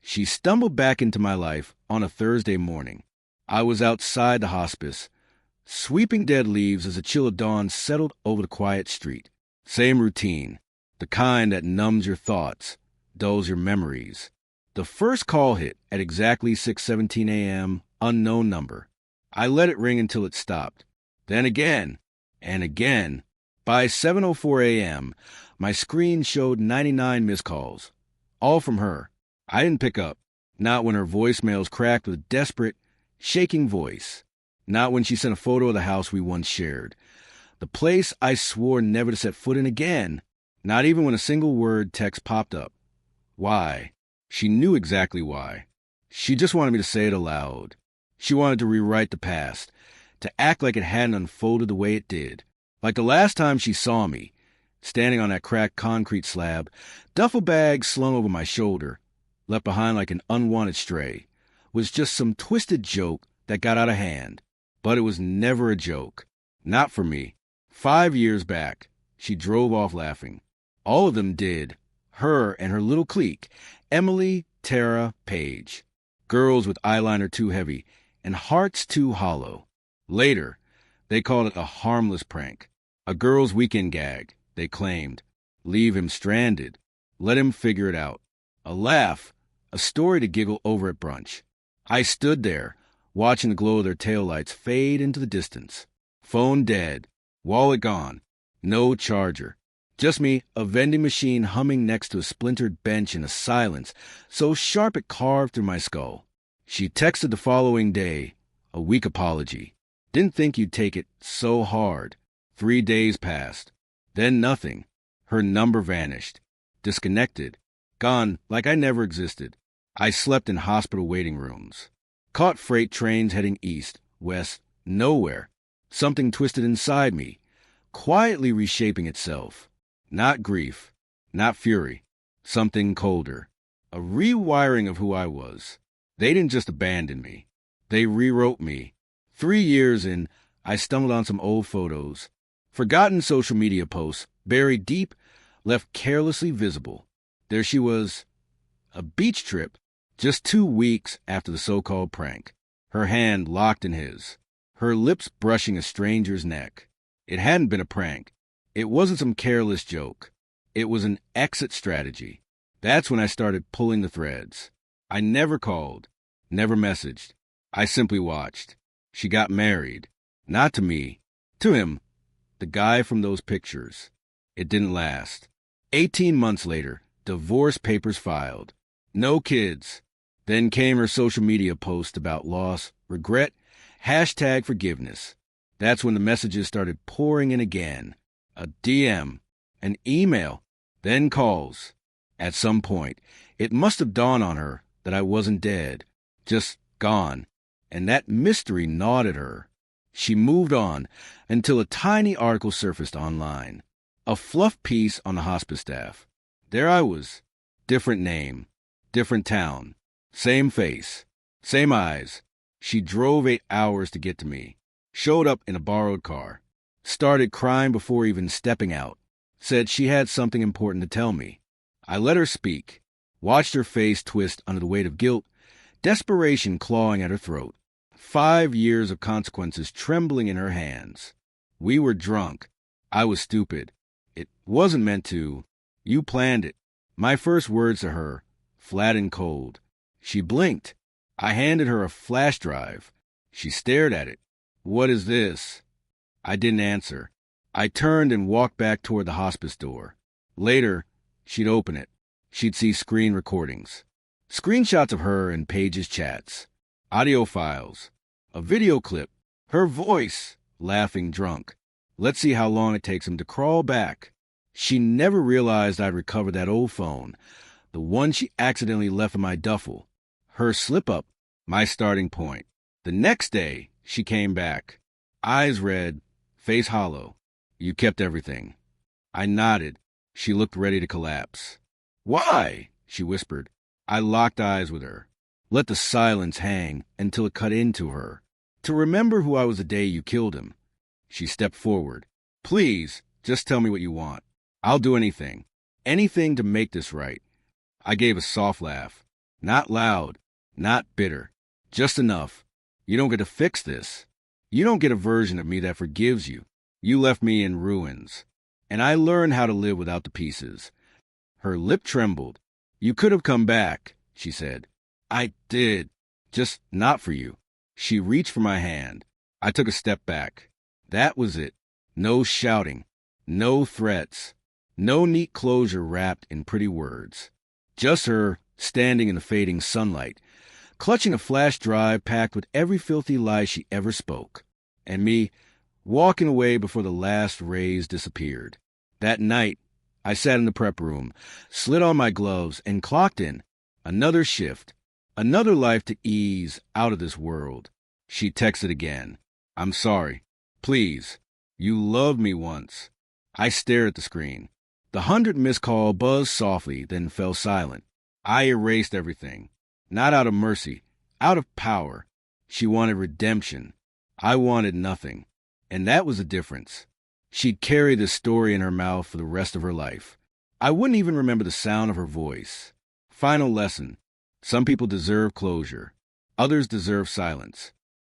She stumbled back into my life on a Thursday morning. I was outside the hospice, sweeping dead leaves as the chill of dawn settled over the quiet street. Same routine, the kind that numbs your thoughts, dulls your memories. The first call hit at exactly 6:17 a.m., unknown number. I let it ring until it stopped. Then again, and again. By 7:04 a.m., my screen showed 99 missed calls, all from her. I didn't pick up, not when her voicemails cracked with a desperate, shaking voice, not when she sent a photo of the house we once shared, the place I swore never to set foot in again, not even when a single word text popped up. Why? She knew exactly why. She just wanted me to say it aloud. She wanted to rewrite the past, to act like it hadn't unfolded the way it did. Like the last time she saw me, standing on that cracked concrete slab, duffel bag slung over my shoulder, left behind like an unwanted stray, was just some twisted joke that got out of hand. But it was never a joke. Not for me. 5 years back, she drove off laughing. All of them did. Her and her little clique, Emily, Tara, Paige. Girls with eyeliner too heavy and hearts too hollow. Later, they called it a harmless prank. A girl's weekend gag, they claimed. Leave him stranded. Let him figure it out. A laugh. A story to giggle over at brunch. I stood there, watching the glow of their taillights fade into the distance. Phone dead. Wallet gone. No charger. Just me, a vending machine humming next to a splintered bench in a silence so sharp it carved through my skull. She texted the following day, a weak apology. Didn't think you'd take it so hard. 3 days passed. Then nothing. Her number vanished. Disconnected. Gone like I never existed. I slept in hospital waiting rooms. Caught freight trains heading east, west, nowhere. Something twisted inside me, quietly reshaping itself. Not grief, not fury. Something colder. A rewiring of who I was. They didn't just abandon me. They rewrote me. 3 years in, I stumbled on some old photos. Forgotten social media posts, buried deep, left carelessly visible. There she was. A beach trip, just 2 weeks after the so-called prank. Her hand locked in his. Her lips brushing a stranger's neck. It hadn't been a prank. It wasn't some careless joke. It was an exit strategy. That's when I started pulling the threads. I never called, never messaged. I simply watched. She got married. Not to me. To him. The guy from those pictures. It didn't last. 18 months later, divorce papers filed. No kids. Then came her social media post about loss, regret, #forgiveness. That's when the messages started pouring in again. A DM, an email, then calls. At some point, it must have dawned on her that I wasn't dead, just gone, and that mystery gnawed at her. She moved on until a tiny article surfaced online, a fluff piece on the hospice staff. There I was, different name, different town, same face, same eyes. She drove 8 hours to get to me, showed up in a borrowed car, started crying before even stepping out, said she had something important to tell me. I let her speak, watched her face twist under the weight of guilt, desperation clawing at her throat, 5 years of consequences trembling in her hands. We were drunk. I was stupid. It wasn't meant to. You planned it. My first words to her, flat and cold. She blinked. I handed her a flash drive. She stared at it. What is this? I didn't answer. I turned and walked back toward the hospice door. Later, she'd open it. She'd see screen recordings. Screenshots of her and Paige's chats. Audio files. A video clip. Her voice, laughing drunk. Let's see how long it takes him to crawl back. She never realized I'd recovered that old phone, the one she accidentally left in my duffel. Her slip-up, my starting point. The next day, she came back. Eyes red, face hollow. You kept everything. I nodded. She looked ready to collapse. Why? She whispered. I locked eyes with her. Let the silence hang until it cut into her. To remember who I was the day you killed him. She stepped forward. Please, just tell me what you want. I'll do anything. Anything to make this right. I gave a soft laugh. Not loud, not bitter, just enough. You don't get to fix this. You don't get a version of me that forgives you. You left me in ruins. And I learned how to live without the pieces. Her lip trembled. You could have come back, she said. I did. Just not for you. She reached for my hand. I took a step back. That was it. No shouting. No threats. No neat closure wrapped in pretty words. Just her standing in the fading sunlight, clutching a flash drive packed with every filthy lie she ever spoke. And me, walking away before the last rays disappeared. That night, I sat in the prep room, slid on my gloves, and clocked in. Another shift. Another life to ease out of this world. She texted again. I'm sorry. Please. You loved me once. I stared at the screen. The 100 missed call buzzed softly, then fell silent. I erased everything. Not out of mercy, out of power. She wanted redemption. I wanted nothing. And that was the difference. She'd carry this story in her mouth for the rest of her life. I wouldn't even remember the sound of her voice. Final lesson. Some people deserve closure. Others deserve silence.